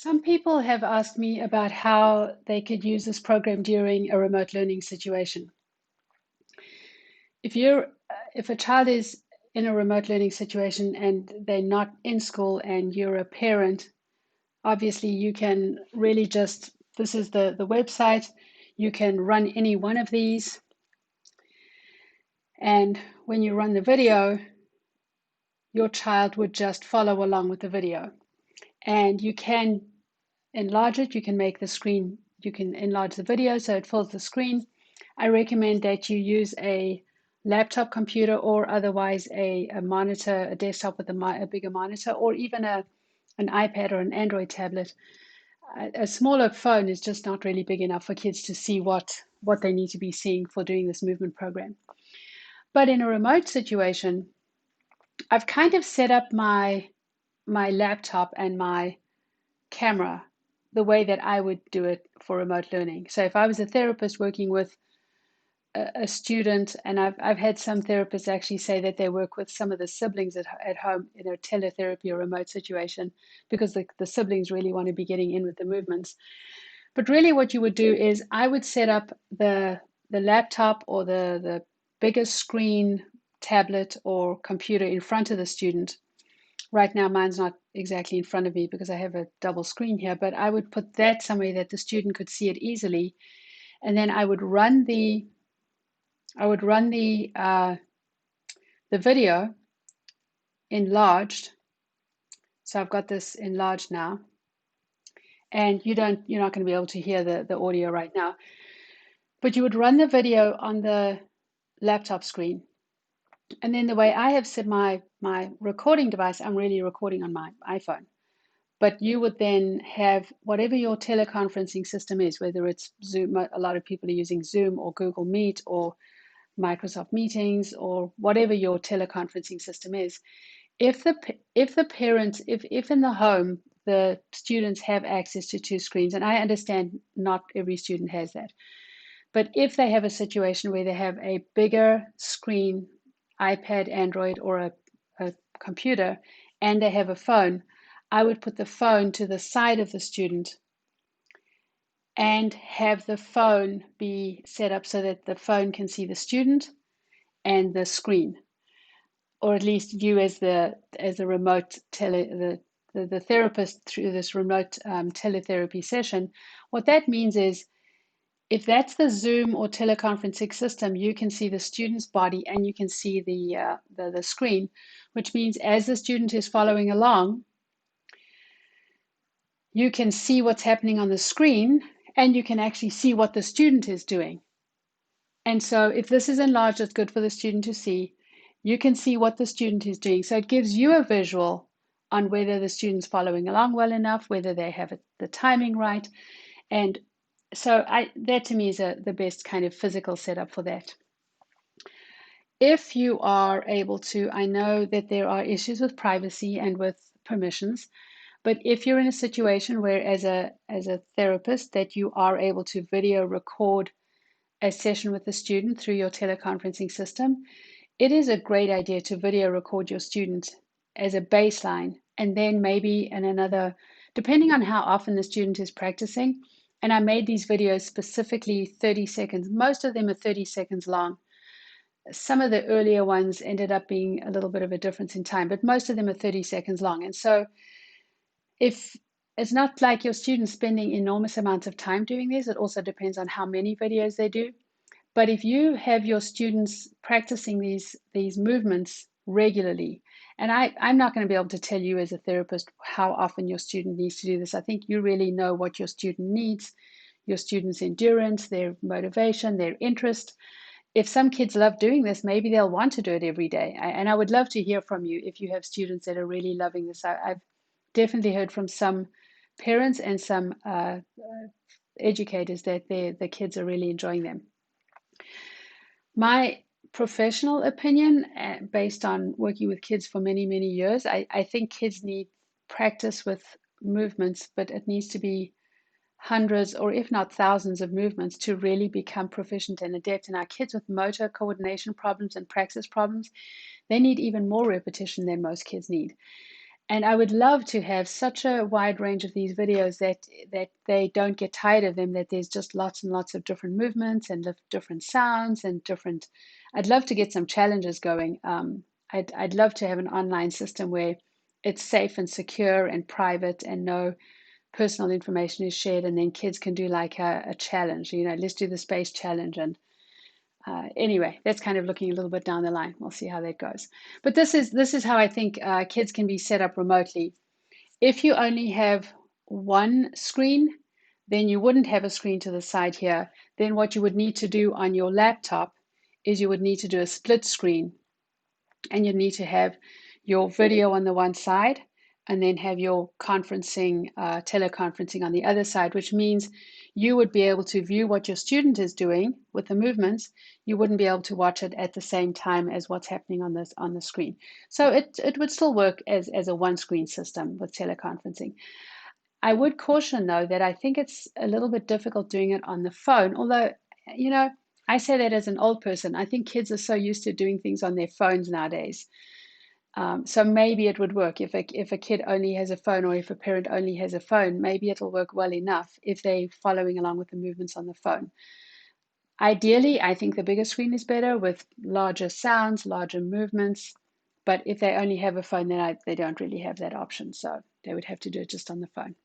Some people have asked me about how they could use this program during a remote learning situation. If you're, if a child is in a remote learning situation and they're not in school and you're a parent, obviously you can really just, this is the website, you can run any one of these. And when you run the video, your child would just follow along with the video. And you can enlarge it. You can make the screen, you can enlarge the video so it fills the screen. I recommend that you use a laptop computer or otherwise a monitor, a desktop with a bigger monitor, or even an iPad or an Android tablet. A smaller phone is just not really big enough for kids to see what they need to be seeing for doing this movement program. But in a remote situation, I've kind of set up my laptop and my camera the way that I would do it for remote learning. So if I was a therapist working with a student, and I've had some therapists actually say that they work with some of the siblings at home in a teletherapy or remote situation because the siblings really want to be getting in with the movements. But really what you would do is I would set up the laptop or the biggest screen tablet or computer in front of the student. Right now, mine's not exactly in front of me because I have a double screen here, but I would put that somewhere that the student could see it easily. And then I would run the video enlarged. So I've got this enlarged now. And you're not going to be able to hear the audio right now. But you would run the video on the laptop screen. And then the way I have set my recording device, I'm really recording on my iPhone. But you would then have whatever your teleconferencing system is, whether it's Zoom, a lot of people are using Zoom or Google Meet or Microsoft Meetings or whatever your teleconferencing system is. If the parents, if in the home the students have access to two screens, and I understand not every student has that, but if they have a situation where they have a bigger screen, iPad, Android, or a computer, and they have a phone, I would put the phone to the side of the student and have the phone be set up so that the phone can see the student and the screen, or at least you as the remote the therapist through this remote teletherapy session. What that means is if that's the Zoom or teleconferencing system, you can see the student's body and you can see the screen, which means as the student is following along, you can see what's happening on the screen and you can actually see what the student is doing. And so if this is enlarged, it's good for the student to see. You can see what the student is doing. So it gives you a visual on whether the student's following along well enough, whether they have the timing right. And so that to me is the best kind of physical setup for that. If you are able to, I know that there are issues with privacy and with permissions, but if you're in a situation where as a therapist that you are able to video record a session with the student through your teleconferencing system, it is a great idea to video record your student as a baseline, and then maybe in another, depending on how often the student is practicing. And I made these videos specifically 30 seconds. Most of them are 30 seconds long. Some of the earlier ones ended up being a little bit of a difference in time, but most of them are 30 seconds long. And so if it's not like your students spending enormous amounts of time doing this, it also depends on how many videos they do. But if you have your students practicing these movements regularly, and I'm not going to be able to tell you as a therapist how often your student needs to do this. I think you really know what your student needs, your student's endurance, their motivation, their interest. If some kids love doing this, maybe they'll want to do it every day. And I would love to hear from you if you have students that are really loving this. I've definitely heard from some parents and some educators that the kids are really enjoying them. My professional opinion, based on working with kids for many, many years, I think kids need practice with movements, but it needs to be hundreds or if not thousands of movements to really become proficient and adept. And our kids with motor coordination problems and praxis problems, they need even more repetition than most kids need. And I would love to have such a wide range of these videos that they don't get tired of them, that there's just lots and lots of different movements and different sounds and different. I'd love to get some challenges going. I'd love to have an online system where it's safe and secure and private and no personal information is shared, and then kids can do like a challenge. Let's do the space challenge. And anyway, that's kind of looking a little bit down the line. We'll see how that goes. But this is how I think kids can be set up remotely. If you only have one screen, then you wouldn't have a screen to the side here. Then what you would need to do on your laptop is you would need to do a split screen, and you need to have your video on the one side and then have your teleconferencing on the other side, which means you would be able to view what your student is doing with the movements. You wouldn't be able to watch it at the same time as what's happening on the screen. So it would still work as a one screen system with teleconferencing. I would caution though that I think it's a little bit difficult doing it on the phone, although, you know, I say that as an old person. I think kids are so used to doing things on their phones nowadays. So maybe it would work if a kid only has a phone, or if a parent only has a phone, maybe it'll work well enough if they're following along with the movements on the phone. Ideally, I think the bigger screen is better with larger sounds, larger movements. But if they only have a phone, then they don't really have that option. So they would have to do it just on the phone.